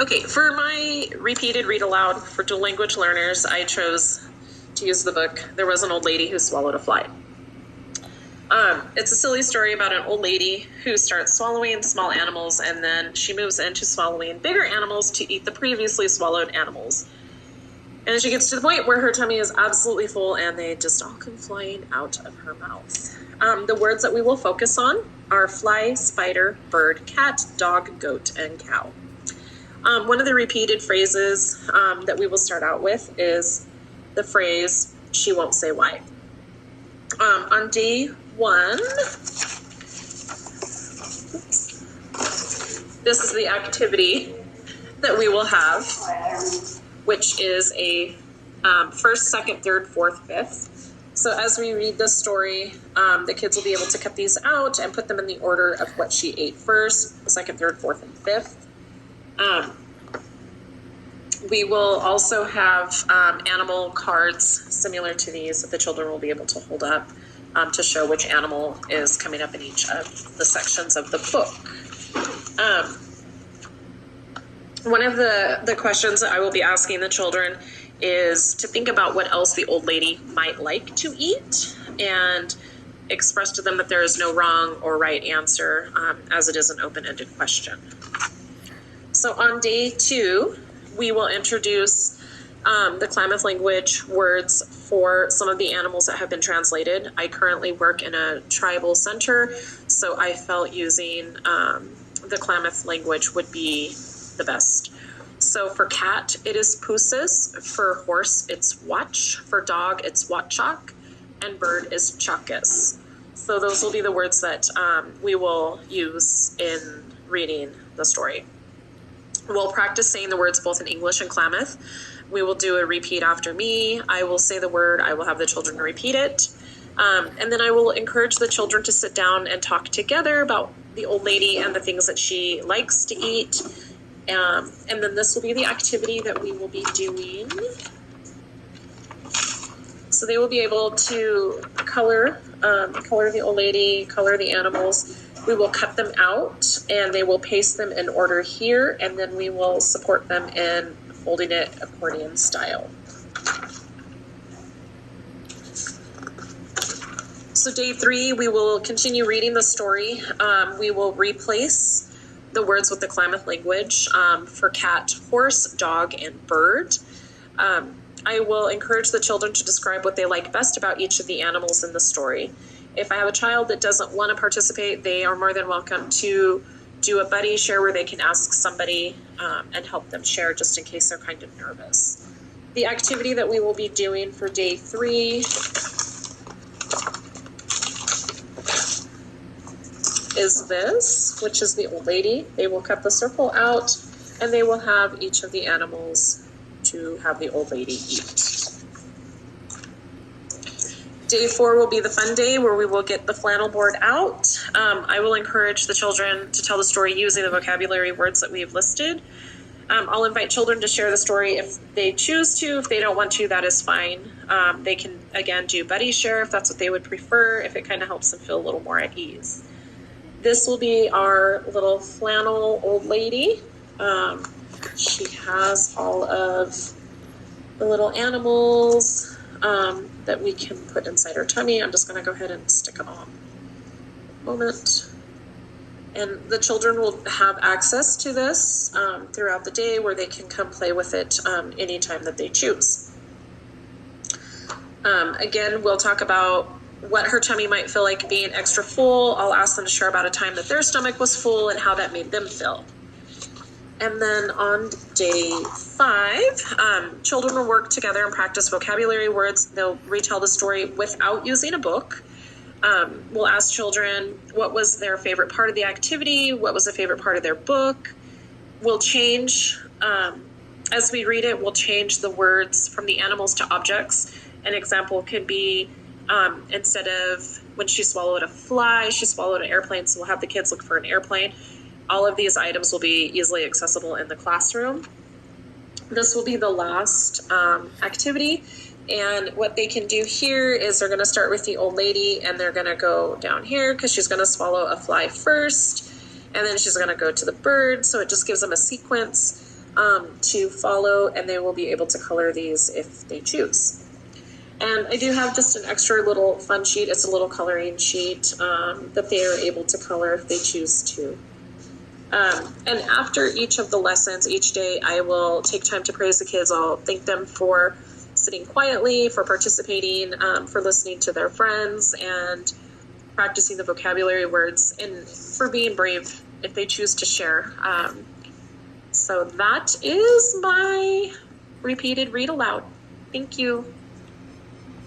Okay, for my repeated read aloud for dual language learners, I chose to use the book There Was an Old Lady Who Swallowed a Fly. It's a silly story about an old lady who starts swallowing small animals, and then she moves into swallowing bigger animals to eat the previously swallowed animals. And she gets to the point where her tummy is absolutely full and they just all come flying out of her mouth. The words that we will focus on are fly, spider, bird, cat, dog, goat, and cow. One of the repeated phrases that we will start out with is the phrase, she won't say why. On day 1, this is the activity that we will have, which is a first, second, third, fourth, fifth. So as we read this story, the kids will be able to cut these out and put them in the order of what she ate first, second, third, fourth, and fifth. We will also have animal cards similar to these that the children will be able to hold up to show which animal is coming up in each of the sections of the book. One of the questions that I will be asking the children is to think about what else the old lady might like to eat and express to them that there is no wrong or right answer, as it is an open-ended question. So on day 2, we will introduce the Klamath language words for some of the animals that have been translated. I currently work in a tribal center, so I felt using the Klamath language would be the best. So for cat, it is pusis. For horse, it's watch. For dog, it's watchak. And bird is chakas. So those will be the words that we will use in reading the story. We'll practice saying the words both in English and Klamath. We will do a repeat after me. I will say the word. I will have the children repeat it. And then I will encourage the children to sit down and talk together about the old lady and the things that she likes to eat. And then this will be the activity that we will be doing. So they will be able to color the old lady, color the animals. We will cut them out and they will paste them in order here, and then we will support them in folding it accordion style. So day 3, we will continue reading the story. We will replace the words with the Klamath language for cat, horse, dog, and bird. I will encourage the children to describe what they like best about each of the animals in the story. If I have a child that doesn't want to participate, they are more than welcome to do a buddy share where they can ask somebody and help them share just in case they're kind of nervous. The activity that we will be doing for day 3 is this, which is the old lady. They will cut the circle out and they will have each of the animals to have the old lady eat. Day 4 will be the fun day where we will get the flannel board out. I will encourage the children to tell the story using the vocabulary words that we have listed. I'll invite children to share the story if they choose to. If they don't want to, that is fine. They can, again, do buddy share if that's what they would prefer, if it kind of helps them feel a little more at ease. This will be our little flannel old lady. She has all of the little animals that we can put inside her tummy. I'm just going to go ahead and stick them on. Moment. And the children will have access to this throughout the day where they can come play with it anytime that they choose. Again, we'll talk about what her tummy might feel like being extra full. I'll ask them to share about a time that their stomach was full and how that made them feel. And then on day 5, children will work together and practice vocabulary words. They'll retell the story without using a book. We'll ask children what was their favorite part of the activity, what was the favorite part of their book. We'll change, as we read it, we'll change the words from the animals to objects. An example could be instead of when she swallowed a fly, she swallowed an airplane. So we'll have the kids look for an airplane. All of these items will be easily accessible in the classroom. This will be the last activity. And what they can do here is they're going to start with the old lady and they're going to go down here because she's going to swallow a fly first. And then she's going to go to the bird. So it just gives them a sequence. to follow, and they will be able to color these if they choose. And I do have just an extra little fun sheet. It's a little coloring sheet that they are able to color if they choose to. And after each of the lessons, each day, I will take time to praise the kids. I'll thank them for sitting quietly, for participating, for listening to their friends, and practicing the vocabulary words, and for being brave if they choose to share. So that is my repeated read aloud. Thank you.